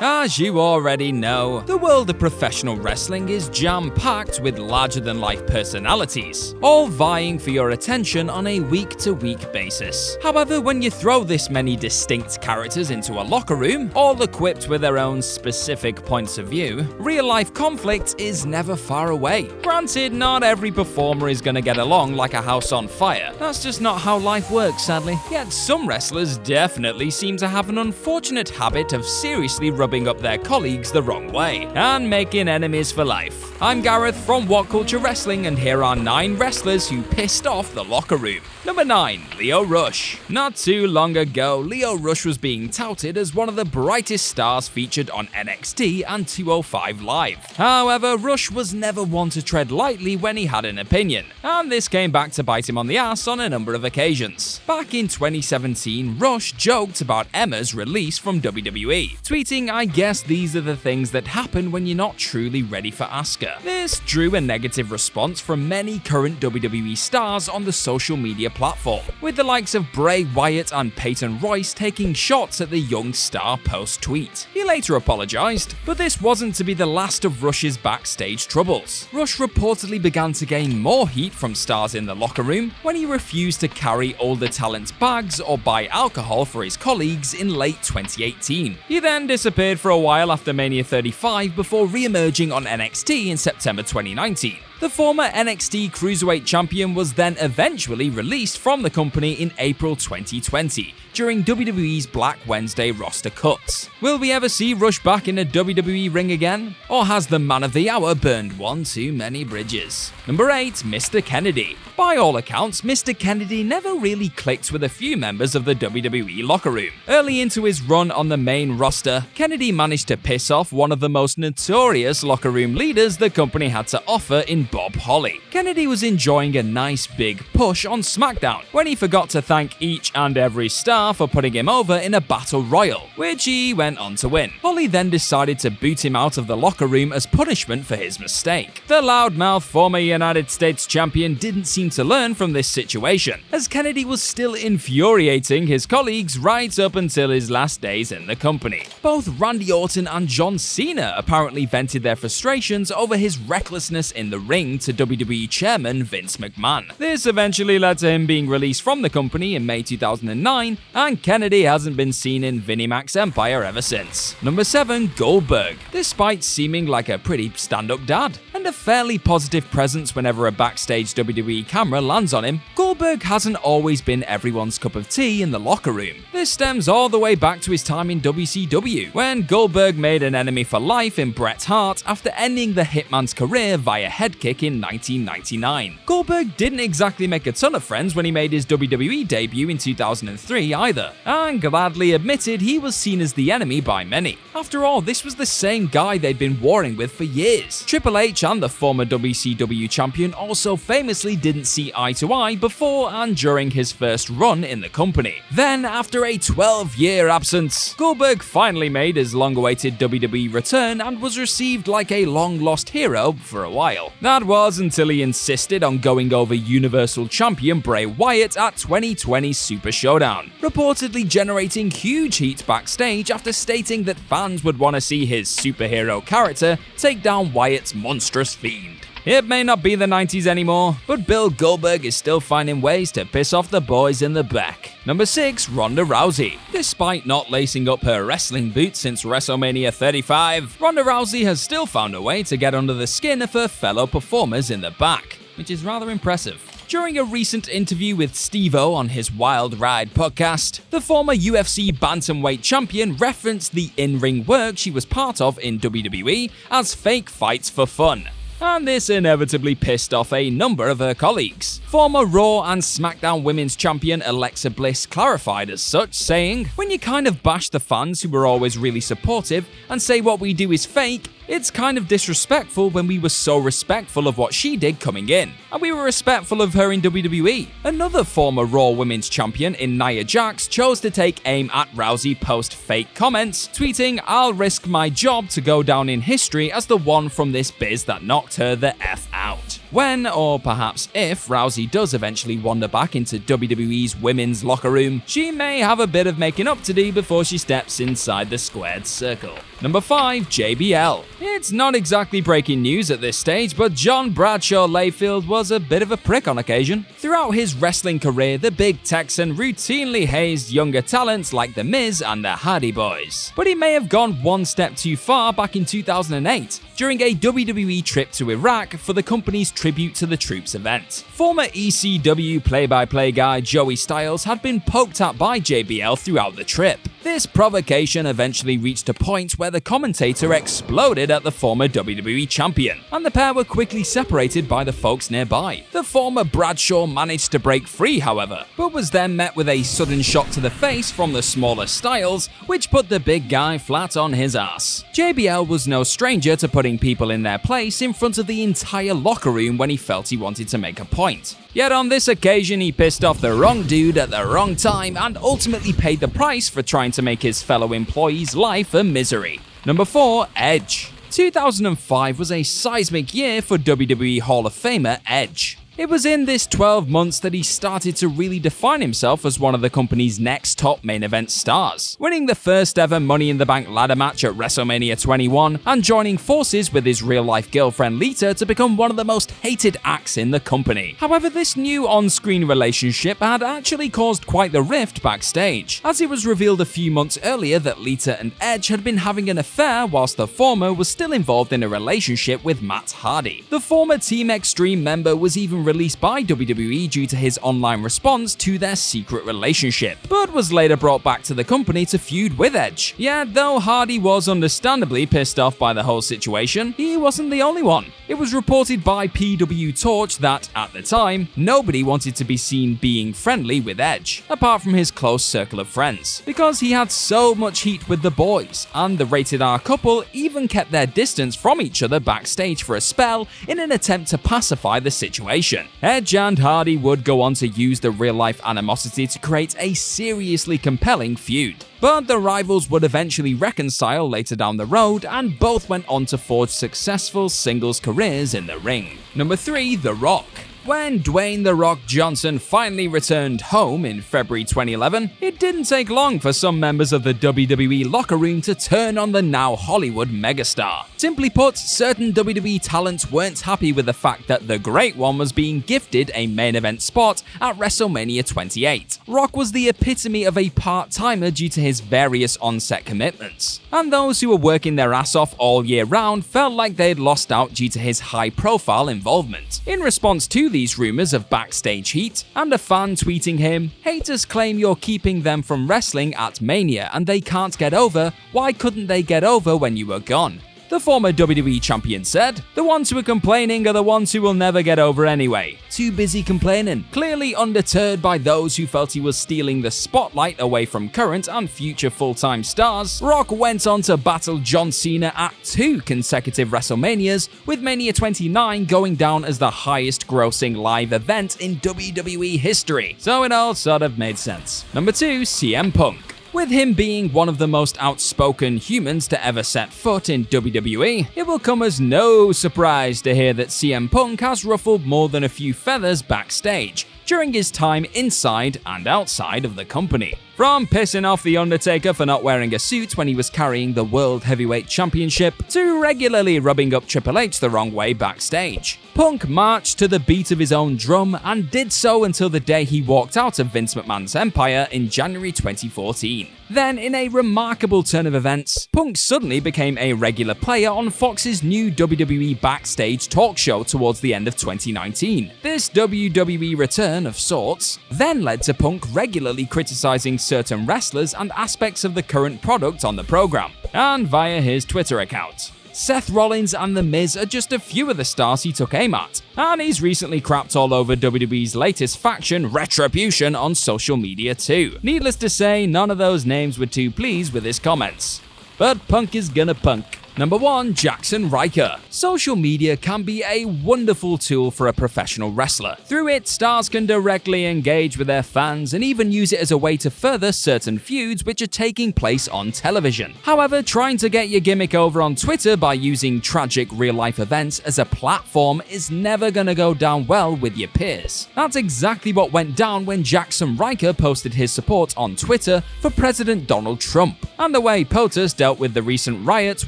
As you already know, the world of professional wrestling is jam-packed with larger-than-life personalities, all vying for your attention on a week-to-week basis. However, when you throw this many distinct characters into a locker room, all equipped with their own specific points of view, real-life conflict is never far away. Granted, not every performer is gonna get along like a house on fire. That's just not how life works, sadly. Yet some wrestlers definitely seem to have an unfortunate habit of seriously rubbing up their colleagues the wrong way and making enemies for life. I'm Gareth from What Culture Wrestling, and here are 9 wrestlers who pissed off the locker room. Number 9. Lio Rush. Not too long ago, Lio Rush was being touted as one of the brightest stars featured on NXT and 205 Live. However, Rush was never one to tread lightly when he had an opinion, and this came back to bite him on the ass on a number of occasions. Back in 2017, Rush joked about Emma's release from WWE, tweeting, "I guess these are the things that happen when you're not truly ready for Asuka." This drew a negative response from many current WWE stars on the social media platform, with the likes of Bray Wyatt and Peyton Royce taking shots at the young star post-tweet. He later apologized, but this wasn't to be the last of Rush's backstage troubles. Rush reportedly began to gain more heat from stars in the locker room when he refused to carry older talent's bags or buy alcohol for his colleagues in late 2018. He then disappeared for a while after Mania 35 before re-emerging on NXT in September 2019. The former NXT Cruiserweight Champion was then eventually released from the company in April 2020 during WWE's Black Wednesday roster cuts. Will we ever see Rush back in a WWE ring again? Or has the man of the hour burned one too many bridges? Number 8. Mr. Kennedy. By all accounts, Mr. Kennedy never really clicked with a few members of the WWE locker room. Early into his run on the main roster, Kennedy managed to piss off one of the most notorious locker room leaders the company had to offer in Bob Holly. Kennedy was enjoying a nice big push on SmackDown when he forgot to thank each and every star for putting him over in a battle royal, which he went on to win. Holly then decided to boot him out of the locker room as punishment for his mistake. The loudmouth former United States champion didn't seem to learn from this situation, as Kennedy was still infuriating his colleagues right up until his last days in the company. Both Randy Orton and John Cena apparently vented their frustrations over his recklessness in the ring to WWE chairman Vince McMahon. This eventually led to him being released from the company in May 2009, and Kennedy hasn't been seen in Vinnie Mac's empire ever since. Number 7. Goldberg. Despite seeming like a pretty stand-up dad and a fairly positive presence whenever a backstage WWE camera lands on him, Goldberg hasn't always been everyone's cup of tea in the locker room. This stems all the way back to his time in WCW, when Goldberg made an enemy for life in Bret Hart after ending the Hitman's career via headkick in 1999. Goldberg didn't exactly make a ton of friends when he made his WWE debut in 2003 either, and gladly admitted he was seen as the enemy by many. After all, this was the same guy they'd been warring with for years. Triple H and the former WCW champion also famously didn't see eye to eye before and during his first run in the company. Then, after a 12-year absence, Goldberg finally made his long-awaited WWE return and was received like a long-lost hero for a while. That was until he insisted on going over Universal Champion Bray Wyatt at 2020 Super Showdown, reportedly generating huge heat backstage after stating that fans would want to see his superhero character take down Wyatt's monstrous fiend. It may not be the 90s anymore, but Bill Goldberg is still finding ways to piss off the boys in the back. Number 6. Ronda Rousey. Despite not lacing up her wrestling boots since WrestleMania 35, Ronda Rousey has still found a way to get under the skin of her fellow performers in the back, which is rather impressive. During a recent interview with Steve-O on his Wild Ride podcast, the former UFC bantamweight champion referenced the in-ring work she was part of in WWE as fake fights for fun, and this inevitably pissed off a number of her colleagues. Former Raw and SmackDown Women's Champion Alexa Bliss clarified as such, saying, "When you kind of bash the fans who were always really supportive and say what we do is fake, it's kind of disrespectful when we were so respectful of what she did coming in, and we were respectful of her in WWE." Another former Raw Women's Champion in Nia Jax chose to take aim at Rousey post-fake comments, tweeting, "I'll risk my job to go down in history as the one from this biz that knocked her the F out." When, or perhaps if, Rousey does eventually wander back into WWE's women's locker room, she may have a bit of making up to do before she steps inside the squared circle. Number 5. JBL. It's not exactly breaking news at this stage, but John Bradshaw Layfield was a bit of a prick on occasion. Throughout his wrestling career, the Big Texan routinely hazed younger talents like The Miz and the Hardy Boys. But he may have gone one step too far back in 2008, during a WWE trip to Iraq for the company's Tribute to the Troops event. Former ECW play-by-play guy Joey Styles had been poked at by JBL throughout the trip. This provocation eventually reached a point where the commentator exploded at the former WWE champion, and the pair were quickly separated by the folks nearby. The former Bradshaw managed to break free, however, but was then met with a sudden shot to the face from the smaller Styles, which put the big guy flat on his ass. JBL was no stranger to putting people in their place in front of the entire locker room when he felt he wanted to make a point. Yet on this occasion, he pissed off the wrong dude at the wrong time and ultimately paid the price for trying to make his fellow employees' life a misery. Number 4. Edge. 2005 was a seismic year for WWE Hall of Famer Edge. It was in this 12 months that he started to really define himself as one of the company's next top main event stars, winning the first ever Money in the Bank ladder match at WrestleMania 21 and joining forces with his real-life girlfriend Lita to become one of the most hated acts in the company. However, this new on-screen relationship had actually caused quite the rift backstage, as it was revealed a few months earlier that Lita and Edge had been having an affair whilst the former was still involved in a relationship with Matt Hardy. The former Team Extreme member was even released by WWE due to his online response to their secret relationship, but was later brought back to the company to feud with Edge. Yet, though Hardy was understandably pissed off by the whole situation, he wasn't the only one. It was reported by PW Torch that, at the time, nobody wanted to be seen being friendly with Edge, apart from his close circle of friends, because he had so much heat with the boys, and the Rated R couple even kept their distance from each other backstage for a spell in an attempt to pacify the situation. Edge and Hardy would go on to use the real-life animosity to create a seriously compelling feud. But the rivals would eventually reconcile later down the road, and both went on to forge successful singles careers in the ring. Number 3. The Rock. When Dwayne "The Rock" Johnson finally returned home in February 2011, it didn't take long for some members of the WWE locker room to turn on the now Hollywood megastar. Simply put, certain WWE talents weren't happy with the fact that the Great One was being gifted a main event spot at WrestleMania 28. Rock was the epitome of a part-timer due to his various on-set commitments, and those who were working their ass off all year round felt like they'd lost out due to his high-profile involvement. In response to these rumors of backstage heat, and a fan tweeting him, "Haters claim you're keeping them from wrestling at Mania and they can't get over. Why couldn't they get over when you were gone?" The former WWE champion said, "The ones who are complaining are the ones who will never get over anyway. Too busy complaining." Clearly undeterred by those who felt he was stealing the spotlight away from current and future full-time stars, Rock went on to battle John Cena at 2 consecutive WrestleManias, with Mania 29 going down as the highest grossing live event in WWE history. So it all sort of made sense. Number 2. CM Punk. With him being one of the most outspoken humans to ever set foot in WWE, it will come as no surprise to hear that CM Punk has ruffled more than a few feathers backstage during his time inside and outside of the company. From pissing off The Undertaker for not wearing a suit when he was carrying the World Heavyweight Championship, to regularly rubbing up Triple H the wrong way backstage, Punk marched to the beat of his own drum and did so until the day he walked out of Vince McMahon's empire in January 2014. Then, in a remarkable turn of events, Punk suddenly became a regular player on Fox's new WWE Backstage talk show towards the end of 2019. This WWE return of sorts then led to Punk regularly criticizing certain wrestlers and aspects of the current product on the program, and via his Twitter account. Seth Rollins and The Miz are just a few of the stars he took aim at, and he's recently crapped all over WWE's latest faction, Retribution, on social media too. Needless to say, none of those names were too pleased with his comments. But Punk is gonna punk. Number 1. Jackson Riker. Social media can be a wonderful tool for a professional wrestler. Through it, stars can directly engage with their fans and even use it as a way to further certain feuds which are taking place on television. However, trying to get your gimmick over on Twitter by using tragic real-life events as a platform is never gonna go down well with your peers. That's exactly what went down when Jackson Riker posted his support on Twitter for President Donald Trump, and the way POTUS dealt with the recent riots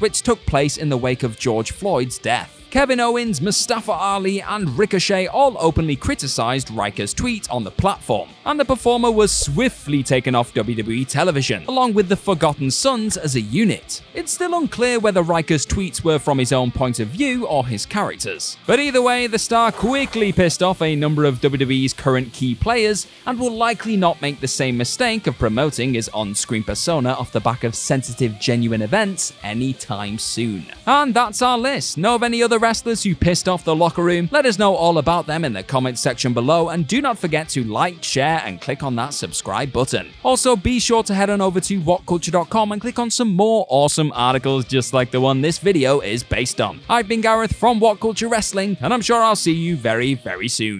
which took place in the wake of George Floyd's death. Kevin Owens, Mustafa Ali, and Ricochet all openly criticized Riker's tweet on the platform, and the performer was swiftly taken off WWE television, along with the Forgotten Sons as a unit. It's still unclear whether Riker's tweets were from his own point of view or his character's. But either way, the star quickly pissed off a number of WWE's current key players and will likely not make the same mistake of promoting his on-screen persona off the back of sensitive, genuine events anytime soon. And that's our list. Know of any other wrestlers who pissed off the locker room? Let us know all about them in the comments section below, and do not forget to like, share, and click on that subscribe button. Also, be sure to head on over to whatculture.com and click on some more awesome articles just like the one this video is based on. I've been Gareth from What Culture Wrestling, and I'm sure I'll see you very, very soon.